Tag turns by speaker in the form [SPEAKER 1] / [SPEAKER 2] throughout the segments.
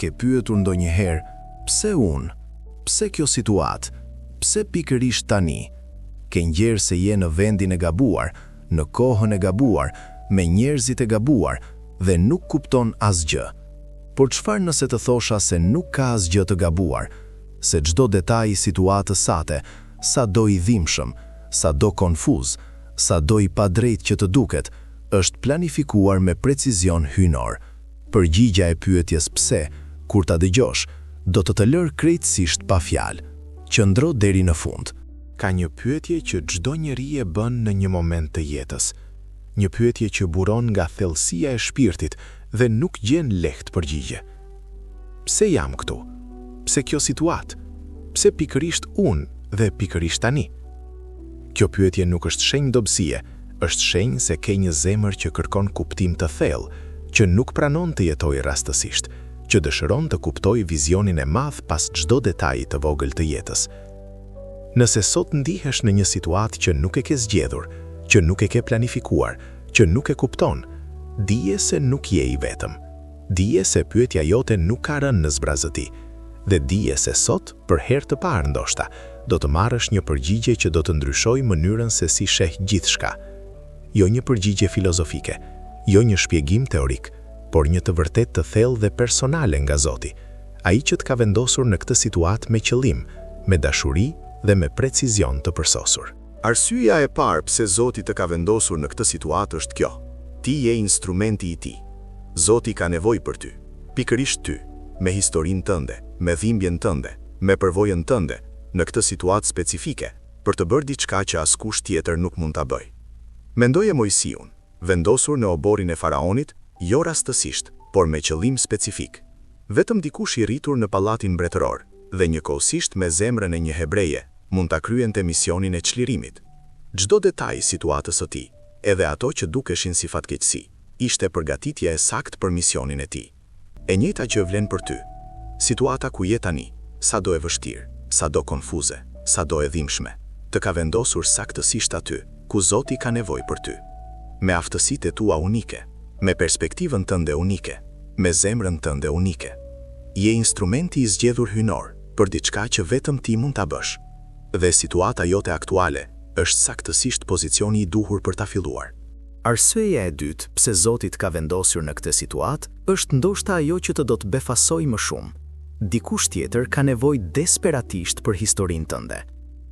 [SPEAKER 1] ke pyetur ndonjëherë, pse unë? Pse kjo situatë? Pse pikërisht tani? Ke ngjerë se je në vendin e gabuar, në kohën e gabuar, me njerëzit e gabuar dhe nuk kupton asgjë. Por çfarë nëse të thosha se nuk ka asgjë të gabuar, se çdo detaj i situatës sate, sa do i dhimbshëm, sa do konfuz, sa do i padrejt që të duket, është planifikuar me precizion hyjnor. Përgjigja e pyetjes pse, kur ta dëgjosh, do të lërë krejtësisht pa fjalë. Qëndro deri në fund.
[SPEAKER 2] Ka një pyetje që çdo njeri e bën në një moment të jetës. Një pyetje që buron nga thellësia e shpirtit dhe nuk gjen lehtë përgjigje. Pse jam këtu? Pse kjo situatë? Pse pikërisht unë dhe pikërisht tani? Kjo pyetje nuk është shenjë dobësie, është shenjë se ke një zemër që kërkon kuptim të thellë, që nuk pranon të jetojë rastësisht, që dëshiron të kuptojë vizionin e madh pas çdo detaji të vogël të jetës. Nëse sot ndihesh në një situatë që nuk e ke zgjedhur, që nuk e ke planifikuar, që nuk e kupton, dije se nuk je i vetëm. Dije se pyetja jote nuk ka rënë në zbrazëti. Dhe dije se sot, për herë të parë ndoshta, do të marrësh një përgjigje që do të ndryshojë mënyrën se si sheh gjithçka. Jo një përgjigje filozofike, jo një shpjegim teorik, por një të vërtet të thellë dhe personale nga Zoti, ai që të ka vendosur në këtë situatë me qëllim, me dashuri dhe me precizion të përsosur.
[SPEAKER 3] Arsyeja e parë pse Zoti të ka vendosur në këtë situatë është kjo. Ti je instrumenti i Tij. Zoti ka nevojë për ty, pikërisht ty, me historinë tënde, me dhimbjen tënde, me përvojën tënde, në këtë situatë specifike, për të bërë diçka që askush tjetër nuk mund ta bëjë. Mendoje Mojsiun, vendosur në oborin e faraonit, jo rastësisht, por me qëllim specifik. Vetëm dikush i rritur në pallatin mbretëror dhe njëkohësisht me zemrën e një hebreje, mund ta kryente misionin e çlirimit. Çdo detaj i situatës së tij, edhe ato që dukeshin si fatkeqësi, ishte përgatitja e saktë për misionin e tij. E njëjta që vlen për ty. Situata ku je tani, sado e vështirë, sado konfuze, sado e dhimbshme, të ka vendosur saktësisht aty ku Zoti ka nevojë për ty. Me aftësitë e tua unike, me perspektivën tënde unike, me zemrën tënde unike. Je instrumenti i zgjedhur hyjnor për diçka që vetëm ti mund ta bësh. Dhe situata jote aktuale është saktësisht pozicioni i duhur për ta filluar.
[SPEAKER 1] Arsyeja e dytë pse Zoti të ka vendosur në këtë situatë është ndoshta ajo që të do të befasojë më shumë. Dikush tjetër ka nevojë desperatisht për historinë tënde.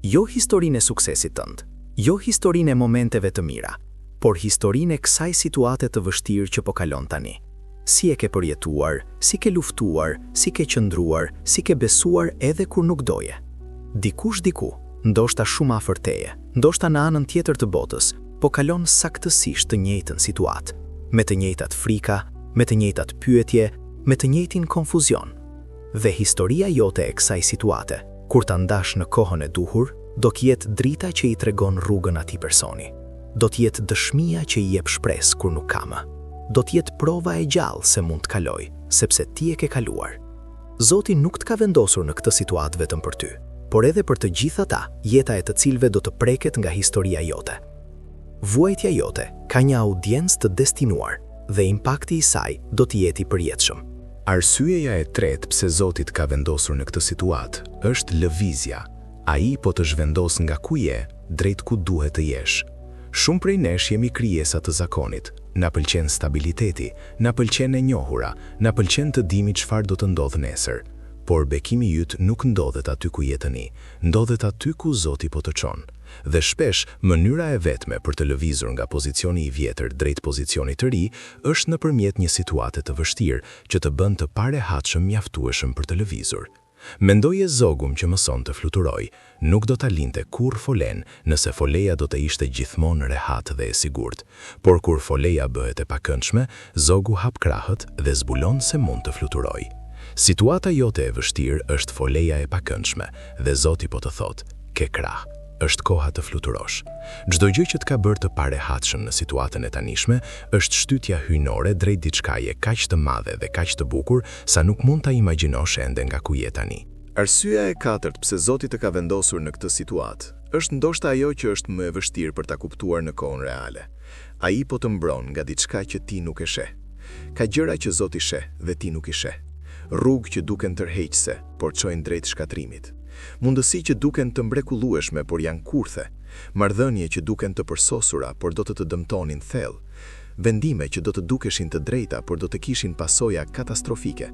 [SPEAKER 1] Jo historinë e suksesit tënd, jo historinë e momenteve të mira, por historinë e kësaj situate të vështirë që po kalon tani. Si e ke përjetuar, si ke luftuar, si ke qëndruar, si ke besuar edhe kur nuk doje. Dikush diku, ndoshta shumë afër teje, ndoshta në anën tjetër të botës, po kalon saktësisht të njëjtën situatë, me të njëjtat frika, me të njëjtat pyetje, me të njëjtin konfuzion. Dhe historia jote e kësaj situate, kur ta ndash në kohën e duhur, do të jetë drita që i tregon rrugën atij personi. Do të jetë dëshmia që i jep shpresë kur nuk ka më. Do të jetë prova e gjallë se mund të kaloj, sepse ti e ke kaluar. Zoti nuk të ka vendosur në këtë situatë vetëm për ty, por edhe për të gjithë ata, jeta e të cilëve do të preket nga historia jote. Vuajtja jote ka një audiencë të destinuar dhe impakti i saj do të jetë i përjetshëm.
[SPEAKER 2] Arsyeja e tretë pse Zoti ka vendosur në këtë situatë është lëvizja. Ai po të zhvendos nga ku je drejt ku duhet të jesh. Shumë prej nesh jemi krijesa të zakonit. Na pëlqen stabiliteti, na pëlqen e njohura, na pëlqen të dimi çfarë do të ndodh nesër. Por bekimi yt nuk ndodhet aty ku je tani, ndodhet aty ku Zoti po të çon. Dhe shpesh mënyra e vetme për të lëvizur nga pozicioni i vjetër drejt pozicionit të ri është nëpërmjet një situate të vështirë që të bën të parehatshëm mjaftueshëm për të lëvizur. Mendoje zogum që mëson të fluturoj, nuk do ta linte kur folen nëse foleja do të ishte gjithmonë rehat dhe e sigurt, por kur foleja bëhet e pakëndshme, zogu hap krahët dhe zbulon se mund të fluturoj. Situata jote e vështirë është foleja e pakëndshme dhe Zoti po të thotë, ke krah, është koha të fluturosh. Çdo gjë që të ka bërë të parehatshëm në situatën e tanishme është shtytja hyjnore drejt diçkaje kaq të madhe dhe kaq të bukur sa nuk mund ta imagjinosh ende nga ku je tani.
[SPEAKER 3] Arsyeja e katërt pse Zoti të ka vendosur në këtë situatë është ndoshta ajo që është më e vështirë për ta kuptuar në kohën reale. Ai po të mbron nga diçka që ti nuk e sheh. Ka gjëra që Zoti sheh dhe ti nuk i sheh.
[SPEAKER 2] rrugë që duken tërheqëse, por çojnë drejt shkatrimit. Mundësi që duken të mrekullueshme, por janë kurthe. Marrëdhënie që duken të përsosura, por do të dëmtonin thellë. Vendime që do të dukeshin të drejta, por do të kishin pasoja katastrofike.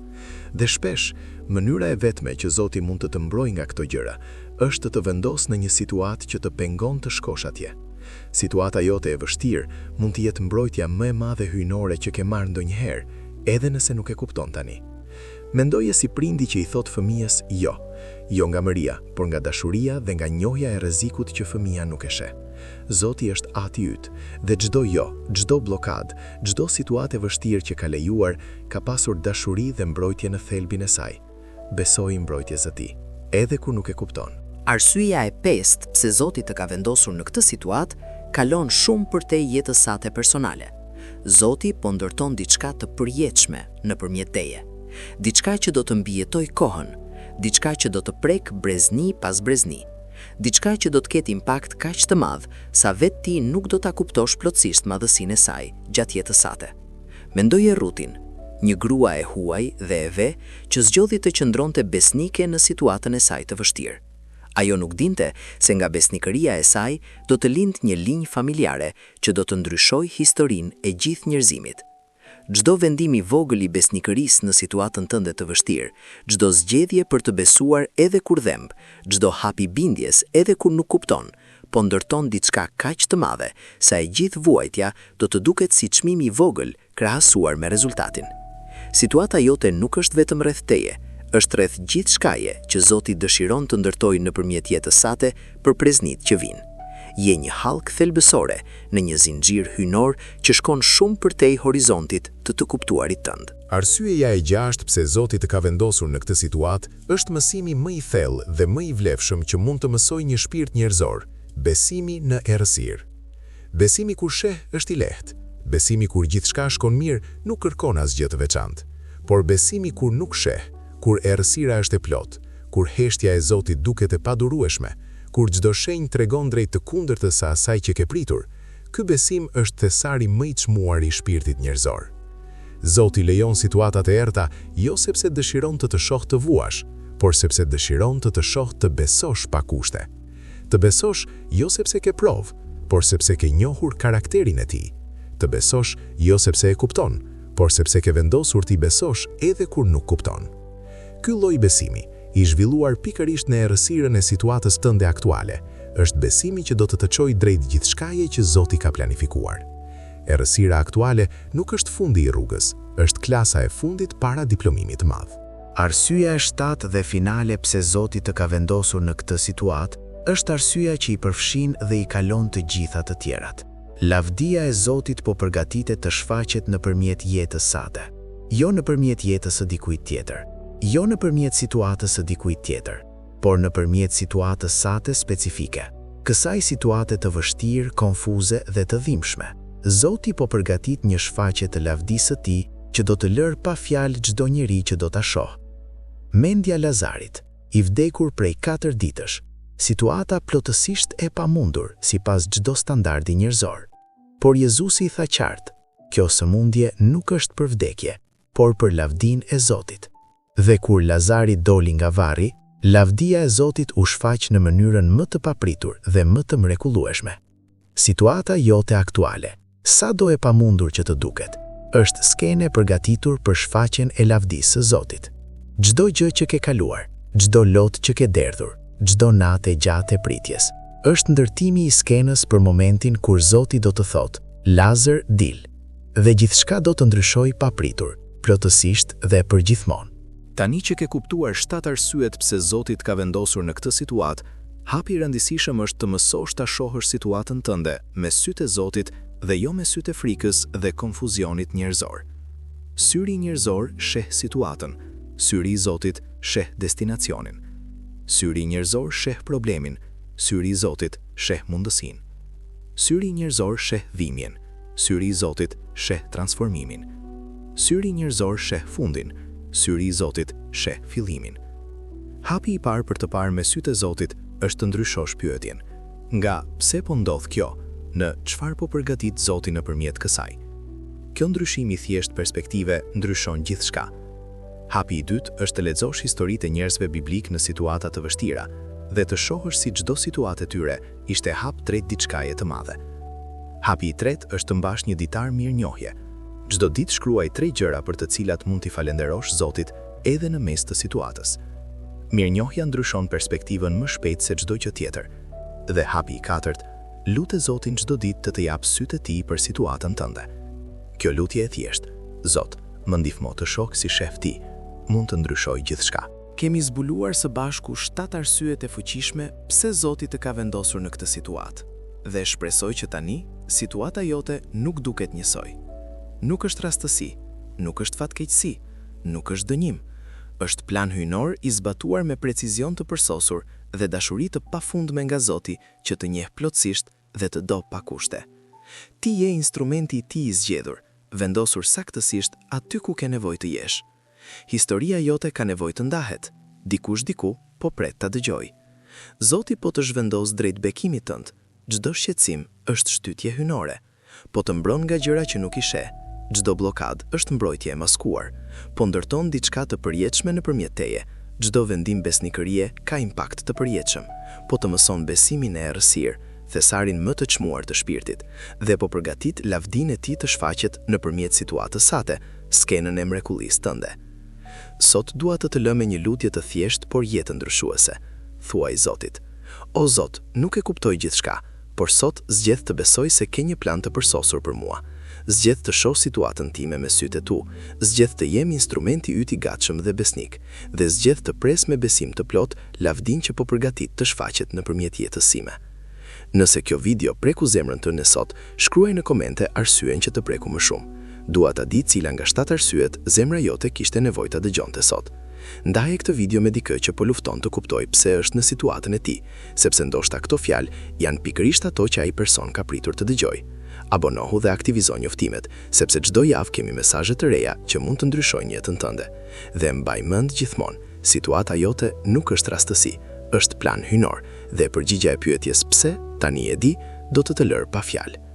[SPEAKER 2] Dhe shpesh, mënyra e vetme që Zoti mund të mbrojë nga këto gjëra është të vendos në një situatë që të pengon të shkosh atje. Situata jote e vështirë mund të jetë mbrojtja më e madhe hyjnore që ke marrë ndonjëherë, edhe nëse nuk e kupton tani. Mendoje si prindi që i thot fëmijës jo nga mëria, por nga dashuria dhe nga njohja e rrezikut që fëmia nuk e sheh. Zoti është ati yt, dhe çdo blokad, çdo situatë e vështirë që ka lejuar, ka pasur dashuri dhe mbrojtje në thelbin e saj. Besoj mbrojtjes së tij, edhe kur nuk e kupton.
[SPEAKER 4] Arsyeja e pestë pse Zoti të ka vendosur në këtë situatë kalon shumë përtej jetës sate personale. Zoti po ndërton diçka të përjetshme nëpërmjet teje. Diçka që do të mbijetoj kohën, diçka që do të prek brezni pas brezni. Diçka që do të ketë impakt kaq të madh sa vetë ti nuk do ta kuptosh plotësisht madhësinë e saj gjatë jetës sate. Mendoje Rutin, një grua e huaj dhe e ve që zgjodhi të qëndronte besnike në situatën e saj të vështirë. Ajo nuk dinte se nga besnikëria e saj do të lindë një linjë familjare që do të ndryshojë historinë e gjithë njerëzimit. Çdo vendim i vogël i besnikërisë në situatën tënde të vështirë, çdo zgjedhje për të besuar edhe kur dhemb, çdo hap i bindjes edhe kur nuk kupton, po ndërton diçka kaq të madhe sa e gjithë vuajtja do të duket si çmim i vogël krahasuar me rezultatin. Situata jote nuk është vetëm rreth teje, është rreth gjithë shkaje që Zoti dëshiron të ndërtojë nëpërmjet jetës sate për preznit që vinë. Je një hallk thelbësore në një zinxhir hyjnor që shkon shumë përtej horizontit të kuptuarit tënd.
[SPEAKER 2] Arsyeja e gjashtë pse Zoti të ka vendosur në këtë situatë është mësimi më i thellë dhe më i vlefshëm që mund të mësojë një shpirt njerëzor, besimi në errësirë. Besimi kur sheh është i lehtë. Besimi kur gjithçka shkon mirë nuk kërkon asgjë të veçantë. Por besimi kur nuk sheh, kur errësira është e plotë, kur heshtja e Zotit duket e padurueshme, kur çdo shenjë tregon drejt të kundërtës së asaj që ke pritur, ky besim është thesari më i çmuar i shpirtit njerëzor. Zoti lejon situatat e errta jo sepse dëshiron të shohë të vuash, por sepse dëshiron të shohë të besosh pa kushte. Të besosh jo sepse ke provë, por sepse ke njohur karakterin e tij. Të besosh jo sepse e kupton, por sepse ke vendosur t'i besosh edhe kur nuk kupton. Ky lloj besimi i zhvilluar pikërisht në errësirën e situatës tënde aktuale, është besimi që do të çojë drejt gjithçkaje që Zoti ka planifikuar. Errësira aktuale nuk është fundi i rrugës, është klasa e fundit para diplomimit të madh.
[SPEAKER 1] Arsyeja e shtatë dhe finale pse Zoti të ka vendosur në këtë situatë është arsyeja që i përfshin dhe i kalon të gjitha të tjerat. Lavdia e Zotit po përgatitet të shfaqet nëpërmjet jetës sate, jo nëpërmjet jetës së dikujt tjetër. Jo nëpërmjet situatës së dikujt tjetër, por nëpërmjet situatës sate specifike, kësaj situate të vështirë, konfuze dhe të dhimbshme. Zoti po përgatit një shfaqje të lavdisë së tij që do të lërë pa fjalë çdo njeri që do ta shohë. Mendja Lazarit, i vdekur prej 4 ditësh, situata plotësisht e pamundur sipas çdo standardi njerëzor. Por Jezusi i tha qartë, kjo sëmundje nuk është për vdekje, por për lavdinë e Zotit. Dhe kur Lazari doli nga varri, lavdia e Zotit u shfaq në mënyrën më të papritur dhe më të mrekullueshme. Situata jote aktuale, sa do e pamundur që të duket, është skene përgatitur për shfaqjen e lavdisë së Zotit. Çdo gjë që ke kaluar, çdo lot që ke derdhur, çdo natë e gjatë e pritjes, është ndërtimi i skenës për momentin kur Zoti do të thotë, Lazar dil, dhe gjithçka do të ndryshojë papritur, plotësisht dhe përgjithmonë.
[SPEAKER 2] Tani që ke kuptuar 7 arsyet pse Zoti të ka vendosur në këtë situatë, hapi i rëndësishëm është të mësosh ta shohësh situatën tënde me sytë e Zotit dhe jo me sytë e frikës dhe konfuzionit njerëzor. Syri njerëzor sheh situatën, syri i Zotit sheh destinacionin. Syri njerëzor sheh problemin, syri i Zotit sheh mundësinë. Syri njerëzor sheh dhimbjen, syri i Zotit sheh transformimin. Syri njerëzor sheh fundin, syri i Zotit sheh fillimin. Hapi i parë për të parë me sytë e Zotit është të ndryshosh pyetjen. Nga pse po ndodh kjo, në çfarë po përgatit Zoti nëpërmjet kësaj? Kjo ndryshim i thjesht perspektive ndryshon gjithçka. Hapi i dytë është të lexosh historitë e njerëzve biblik në situata të vështira dhe të shohësh si çdo situatë e tyre ishte hap drejt diçkaje të madhe. Hapi i tretë është të mbash një ditar mirënjohje. Çdo ditë shkruaj 3 gjëra për të cilat mund t'i falenderosh Zotit edhe në mes të situatës. Mirënjohja ndryshon perspektivën më shpejt se çdo gjë tjetër. Dhe hapi i katërt, lute Zotin çdo ditë të jap sytë e tij për situatën tënde. Kjo lutje e thjeshtë, Zot, më ndihmo të shoh si shef ti, mund të ndryshoj gjithçka.
[SPEAKER 1] Kemi zbuluar së bashku 7 arsyet e fuqishme pse Zoti të ka vendosur në këtë situatë. Dhe shpresoj që tani situata jote nuk duket njësoj. Nuk është rastësi, nuk është fatkeqësi, nuk është dënim. Është plan hyjnor i zbatuar me precizion të përsosur dhe dashuri të pafundme nga Zoti që të njeh plotësisht dhe të do pa kushte. Ti je instrumenti i tij i zgjedhur, vendosur saktësisht aty ku ke nevojë të jesh. Historia jote ka nevojë të ndahet, dikush diku po pret ta dëgjoj. Zoti po të zhvendos drejt bekimit tënd. Çdo shqetësim është shtytje hyjnore. Po të mbron nga gjëra që nuk i sheh. Çdo blokadë është mbrojtje e maskuar. Po ndërton diçka të përjetshme nëpërmjet teje. Çdo vendim besnikërie ka impakt të përjetshëm. Po të mëson besimin e errësirë, thesarin më të çmuar të shpirtit, dhe po përgatit lavdinë e tij të shfaqet nëpërmjet situatës sate, skenën e mrekullisë tënde. Sot dua të lë me një lutje të thjeshtë por jetë ndryshuese. Thuaj Zotit: O Zot, nuk e kuptoj gjithçka, por sot zgjedh të besoj se ke një plan të përsosur për mua. Zgjedh të shoh situatën time me sytë e tu, zgjedh të jem instrumenti yt i gatshëm dhe besnik, dhe zgjedh të pres me besim të plot lavdinë që po përgatit të shfaqet nëpërmjet jetës sime. Nëse kjo video preku zemrën tënde sot, shkruaj në komente arsyeën që të preku më shumë. Dua ta di cila nga 7 arsyet zemra jote kishte nevojë ta dëgjonte sot. Ndaje këtë video me dikë që po lufton të kuptoj pse është në situatën e tij, sepse ndoshta këto fjalë janë pikërisht ato që ai person ka pritur të dëgjojë. Abonohu dhe aktivizo njoftimet, sepse çdo javë kemi mesazhe të reja që mund të ndryshojnë jetën tënde. Dhe mbaj mend gjithmonë, situata jote nuk është rastësi, është plan hyjnor, dhe përgjigjja e pyetjes pse, tani e di, do të lërë pa fjalë.